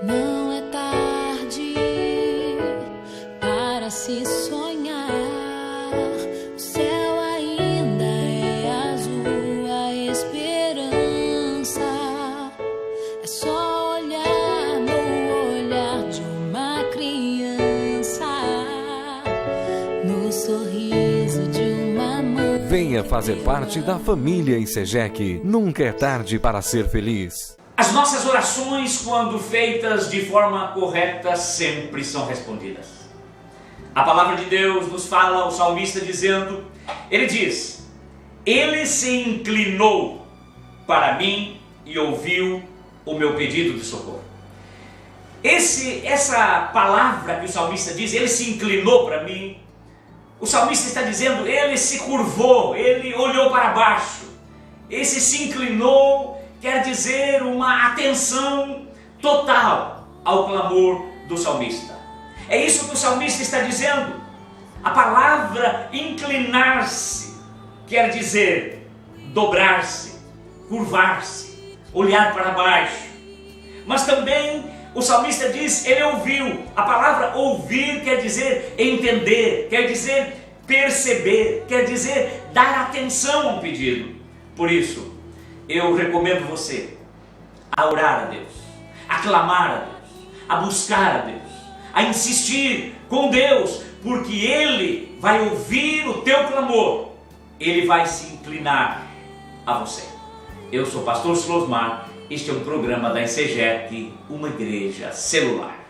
Não é tarde para se sonhar. O céu ainda é azul, a esperança é só olhar no olhar de uma criança, no sorriso de uma mãe. Venha fazer parte da família ICEGEC. Nunca é tarde para ser feliz. As nossas orações, quando feitas de forma correta, sempre são respondidas. A palavra de Deus nos fala, o salmista dizendo, ele diz: Ele se inclinou para mim e ouviu o meu pedido de socorro. Essa palavra que o salmista diz, ele se inclinou para mim, o salmista está dizendo, ele se curvou, ele olhou para baixo. Esse se inclinou quer dizer uma atenção total ao clamor do salmista. É isso que o salmista está dizendo. A palavra inclinar-se quer dizer dobrar-se, curvar-se, olhar para baixo. Mas também o salmista diz, ele ouviu. A palavra ouvir quer dizer entender, quer dizer perceber, quer dizer dar atenção ao pedido. Por isso, eu recomendo você a orar a Deus, a clamar a Deus, a buscar a Deus, a insistir com Deus, porque Ele vai ouvir o teu clamor, Ele vai se inclinar a você. Eu sou o pastor Silosmar, este é um programa da ICEGEC, uma igreja celular.